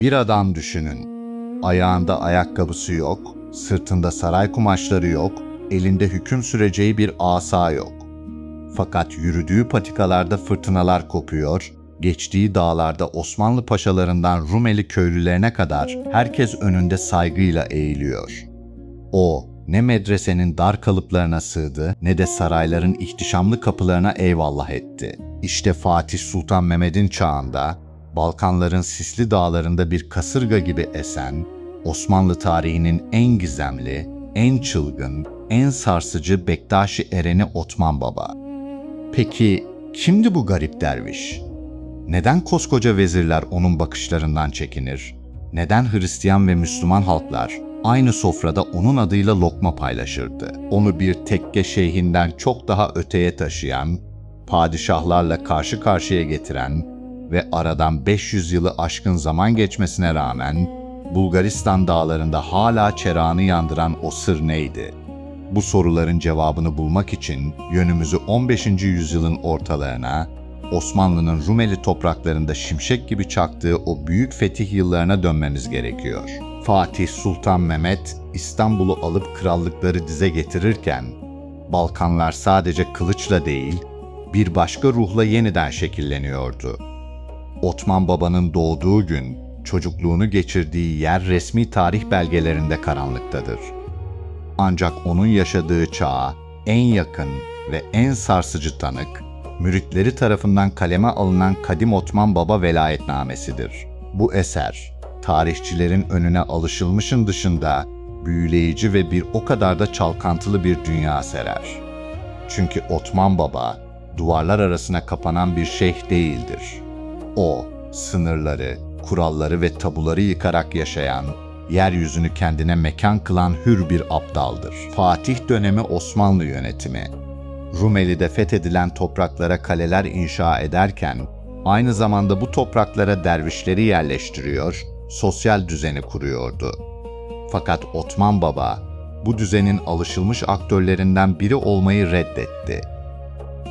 Bir adam düşünün. Ayağında ayakkabısı yok, sırtında saray kumaşları yok, elinde hüküm süreceği bir asa yok. Fakat yürüdüğü patikalarda fırtınalar kopuyor, geçtiği dağlarda Osmanlı paşalarından Rumeli köylülerine kadar herkes önünde saygıyla eğiliyor. O, ne medresenin dar kalıplarına sığdı ne de sarayların ihtişamlı kapılarına eyvallah etti. İşte Fatih Sultan Mehmet'in çağında, Balkanların sisli dağlarında bir kasırga gibi esen, Osmanlı tarihinin en gizemli, en çılgın, en sarsıcı Bektaşi ereni Osman Baba. Peki kimdi bu garip derviş? Neden koskoca vezirler onun bakışlarından çekinir? Neden Hristiyan ve Müslüman halklar aynı sofrada onun adıyla lokma paylaşırdı? Onu bir tekke şeyhinden çok daha öteye taşıyan, padişahlarla karşı karşıya getiren ve aradan 500 yılı aşkın zaman geçmesine rağmen Bulgaristan dağlarında hala çerağını yandıran o sır neydi? Bu soruların cevabını bulmak için yönümüzü 15. yüzyılın ortalarına, Osmanlı'nın Rumeli topraklarında şimşek gibi çaktığı o büyük fetih yıllarına dönmemiz gerekiyor. Fatih Sultan Mehmet İstanbul'u alıp krallıkları dize getirirken, Balkanlar sadece kılıçla değil, bir başka ruhla yeniden şekilleniyordu. Osman Baba'nın doğduğu gün, çocukluğunu geçirdiği yer resmi tarih belgelerinde karanlıktadır. Ancak onun yaşadığı çağa en yakın ve en sarsıcı tanık, müritleri tarafından kaleme alınan Kadim Osman Baba velayetnamesidir. Bu eser, tarihçilerin önüne alışılmışın dışında büyüleyici ve bir o kadar da çalkantılı bir dünya serer. Çünkü Osman Baba, duvarlar arasına kapanan bir şeyh değildir. O, sınırları, kuralları ve tabuları yıkarak yaşayan, yeryüzünü kendine mekan kılan hür bir abdaldır. Fatih dönemi Osmanlı yönetimi, Rumeli'de fethedilen topraklara kaleler inşa ederken, aynı zamanda bu topraklara dervişleri yerleştiriyor, sosyal düzeni kuruyordu. Fakat Osman Baba, bu düzenin alışılmış aktörlerinden biri olmayı reddetti.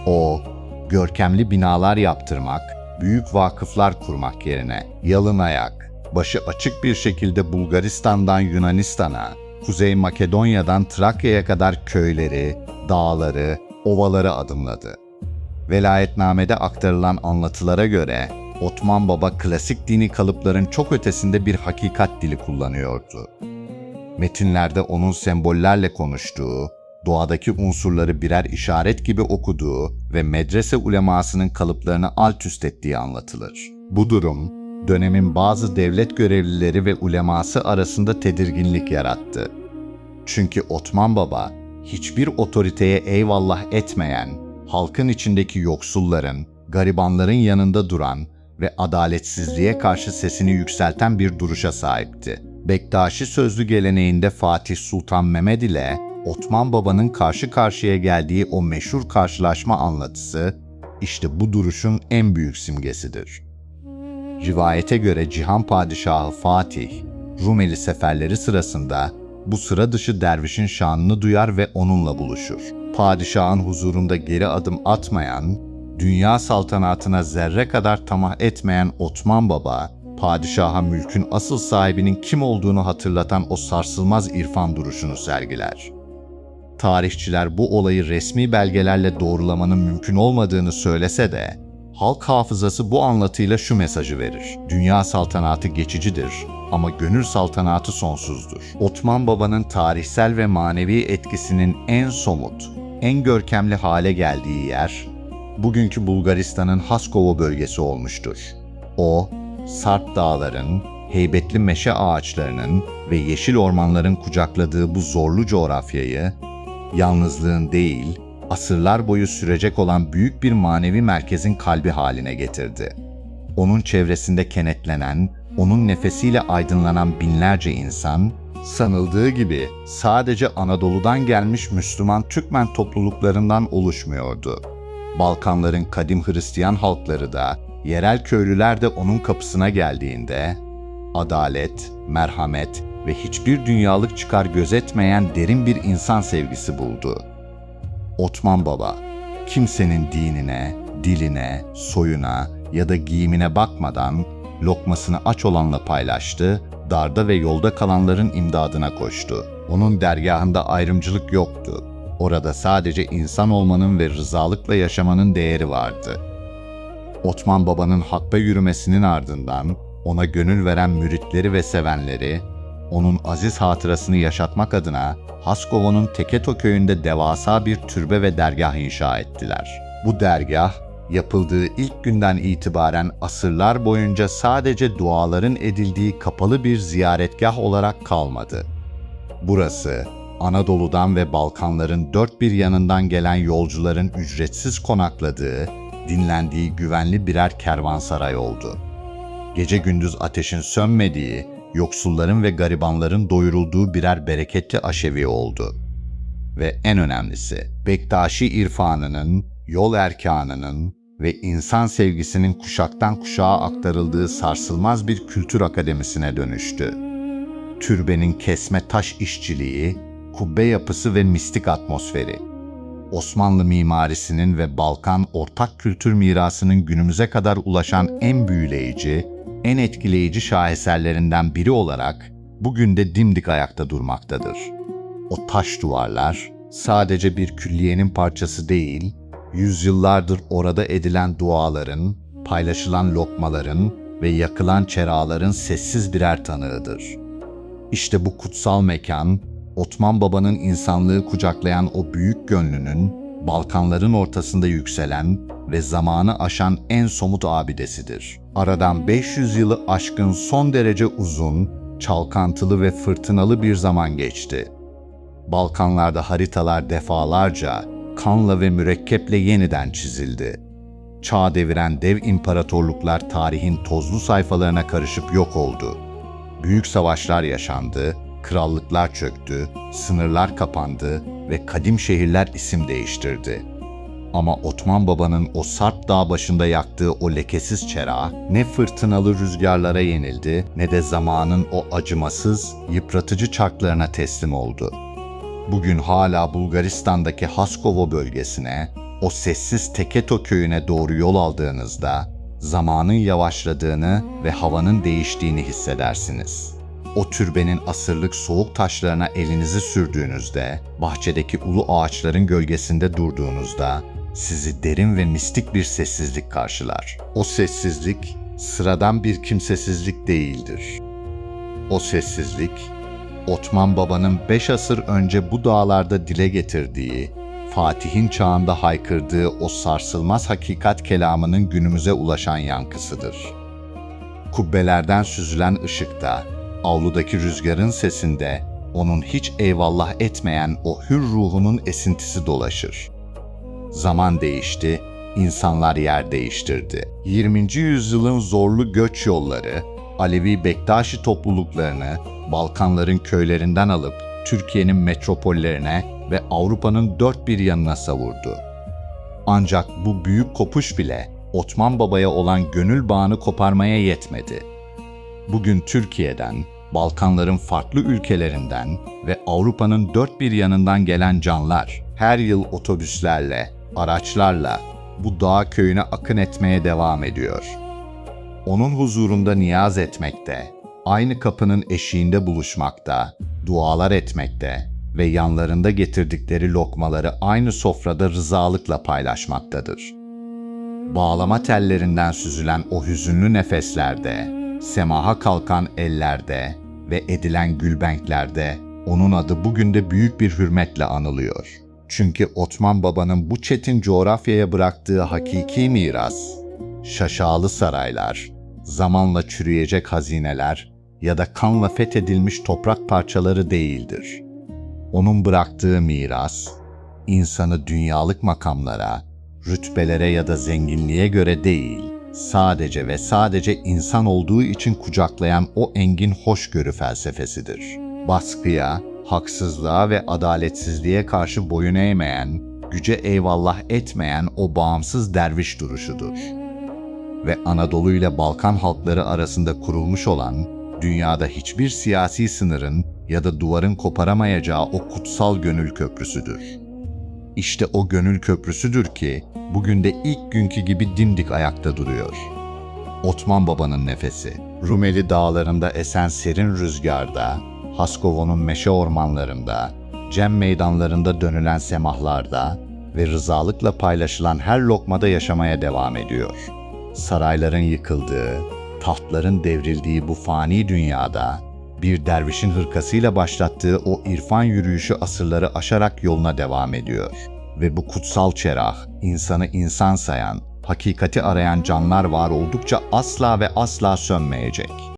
O, görkemli binalar yaptırmak, büyük vakıflar kurmak yerine yalın ayak, başı açık bir şekilde Bulgaristan'dan Yunanistan'a, Kuzey Makedonya'dan Trakya'ya kadar köyleri, dağları, ovaları adımladı. Velayetnamede aktarılan anlatılara göre Osman Baba klasik dini kalıpların çok ötesinde bir hakikat dili kullanıyordu. Metinlerde onun sembollerle konuştuğu, doğadaki unsurları birer işaret gibi okuduğu ve medrese ulemasının kalıplarını alt üst ettiği anlatılır. Bu durum, dönemin bazı devlet görevlileri ve uleması arasında tedirginlik yarattı. Çünkü Osman Baba, hiçbir otoriteye eyvallah etmeyen, halkın içindeki yoksulların, garibanların yanında duran ve adaletsizliğe karşı sesini yükselten bir duruşa sahipti. Bektaşi sözlü geleneğinde Fatih Sultan Mehmet ile Osman Baba'nın karşı karşıya geldiği o meşhur karşılaşma anlatısı, işte bu duruşun en büyük simgesidir. Rivayete göre Cihan Padişahı Fatih, Rumeli seferleri sırasında bu sıra dışı dervişin şanını duyar ve onunla buluşur. Padişahın huzurunda geri adım atmayan, dünya saltanatına zerre kadar tamah etmeyen Osman Baba, padişaha mülkün asıl sahibinin kim olduğunu hatırlatan o sarsılmaz irfan duruşunu sergiler. Tarihçiler bu olayı resmi belgelerle doğrulamanın mümkün olmadığını söylese de, halk hafızası bu anlatıyla şu mesajı verir: dünya saltanatı geçicidir ama gönül saltanatı sonsuzdur. Osman Baba'nın tarihsel ve manevi etkisinin en somut, en görkemli hale geldiği yer, bugünkü Bulgaristan'ın Haskovo bölgesi olmuştur. O, Sarp dağların, heybetli meşe ağaçlarının ve yeşil ormanların kucakladığı bu zorlu coğrafyayı, yalnızlığın değil, asırlar boyu sürecek olan büyük bir manevi merkezin kalbi haline getirdi. Onun çevresinde kenetlenen, onun nefesiyle aydınlanan binlerce insan, sanıldığı gibi sadece Anadolu'dan gelmiş Müslüman Türkmen topluluklarından oluşmuyordu. Balkanların kadim Hristiyan halkları da, yerel köylüler de onun kapısına geldiğinde, adalet, merhamet ve hiçbir dünyalık çıkar gözetmeyen derin bir insan sevgisi buldu. Osman Baba, kimsenin dinine, diline, soyuna ya da giyimine bakmadan lokmasını aç olanla paylaştı, darda ve yolda kalanların imdadına koştu. Onun dergahında ayrımcılık yoktu. Orada sadece insan olmanın ve rızalıkla yaşamanın değeri vardı. Osman Baba'nın hakka yürümesinin ardından ona gönül veren müritleri ve sevenleri, onun aziz hatırasını yaşatmak adına Haskovo'nun Teketo köyünde devasa bir türbe ve dergah inşa ettiler. Bu dergah, yapıldığı ilk günden itibaren asırlar boyunca sadece duaların edildiği kapalı bir ziyaretgah olarak kalmadı. Burası, Anadolu'dan ve Balkanların dört bir yanından gelen yolcuların ücretsiz konakladığı, dinlendiği güvenli birer kervansaray oldu. Gece gündüz ateşin sönmediği, yoksulların ve garibanların doyurulduğu birer bereketli aşevi oldu. Ve en önemlisi, Bektaşi irfanının, yol erkanının ve insan sevgisinin kuşaktan kuşağa aktarıldığı sarsılmaz bir kültür akademisine dönüştü. Türbenin kesme taş işçiliği, kubbe yapısı ve mistik atmosferi, Osmanlı mimarisinin ve Balkan ortak kültür mirasının günümüze kadar ulaşan en büyüleyici, en etkileyici şaheserlerinden biri olarak bugün de dimdik ayakta durmaktadır. O taş duvarlar sadece bir külliyenin parçası değil, yüzyıllardır orada edilen duaların, paylaşılan lokmaların ve yakılan çeraların sessiz birer tanığıdır. İşte bu kutsal mekan, Osman Baba'nın insanlığı kucaklayan o büyük gönlünün, Balkanların ortasında yükselen ve zamanı aşan en somut abidesidir. Aradan 500 yılı aşkın son derece uzun, çalkantılı ve fırtınalı bir zaman geçti. Balkanlarda haritalar defalarca kanla ve mürekkeple yeniden çizildi. Çağ deviren dev imparatorluklar tarihin tozlu sayfalarına karışıp yok oldu. Büyük savaşlar yaşandı, krallıklar çöktü, sınırlar kapandı ve kadim şehirler isim değiştirdi. Ama Osman Baba'nın o Sarp Dağ başında yaktığı o lekesiz çera ne fırtınalı rüzgarlara yenildi ne de zamanın o acımasız, yıpratıcı çarklarına teslim oldu. Bugün hala Bulgaristan'daki Haskovo bölgesine, o sessiz Teketo köyüne doğru yol aldığınızda zamanın yavaşladığını ve havanın değiştiğini hissedersiniz. O türbenin asırlık soğuk taşlarına elinizi sürdüğünüzde, bahçedeki ulu ağaçların gölgesinde durduğunuzda sizi derin ve mistik bir sessizlik karşılar. O sessizlik sıradan bir kimsesizlik değildir. O sessizlik, Osman Baba'nın 5 asır önce bu dağlarda dile getirdiği, Fatih'in çağında haykırdığı o sarsılmaz hakikat kelamının günümüze ulaşan yankısıdır. Kubbelerden süzülen ışıkta, avludaki rüzgarın sesinde onun hiç eyvallah etmeyen o hür ruhunun esintisi dolaşır. Zaman değişti, insanlar yer değiştirdi. 20. yüzyılın zorlu göç yolları, Alevi Bektaşi topluluklarını Balkanların köylerinden alıp Türkiye'nin metropollerine ve Avrupa'nın dört bir yanına savurdu. Ancak bu büyük kopuş bile Osman Baba'ya olan gönül bağını koparmaya yetmedi. Bugün Türkiye'den, Balkanların farklı ülkelerinden ve Avrupa'nın dört bir yanından gelen canlar her yıl otobüslerle, araçlarla bu dağ köyüne akın etmeye devam ediyor. Onun huzurunda niyaz etmekte, aynı kapının eşiğinde buluşmakta, dualar etmekte ve yanlarında getirdikleri lokmaları aynı sofrada rızalıkla paylaşmaktadır. Bağlama tellerinden süzülen o hüzünlü nefeslerde, semaha kalkan ellerde ve edilen gülbenklerde onun adı bugün de büyük bir hürmetle anılıyor. Çünkü Osman Baba'nın bu çetin coğrafyaya bıraktığı hakiki miras, şaşalı saraylar, zamanla çürüyecek hazineler ya da kanla fethedilmiş toprak parçaları değildir. Onun bıraktığı miras, insanı dünyalık makamlara, rütbelere ya da zenginliğe göre değil, sadece ve sadece insan olduğu için kucaklayan o engin hoşgörü felsefesidir. Baskıya, haksızlığa ve adaletsizliğe karşı boyun eğmeyen, güce eyvallah etmeyen o bağımsız derviş duruşudur. Ve Anadolu ile Balkan halkları arasında kurulmuş olan, dünyada hiçbir siyasi sınırın ya da duvarın koparamayacağı o kutsal gönül köprüsüdür. İşte o gönül köprüsüdür ki, bugün de ilk günkü gibi dimdik ayakta duruyor. Otman Baba'nın nefesi, Rumeli dağlarında esen serin rüzgarda, Haskova'nın meşe ormanlarında, Cem meydanlarında dönülen semahlarda ve rızalıkla paylaşılan her lokmada yaşamaya devam ediyor. Sarayların yıkıldığı, tahtların devrildiği bu fani dünyada, bir dervişin hırkasıyla başlattığı o irfan yürüyüşü asırları aşarak yoluna devam ediyor. Ve bu kutsal çerah, insanı insan sayan, hakikati arayan canlar var oldukça asla ve asla sönmeyecek.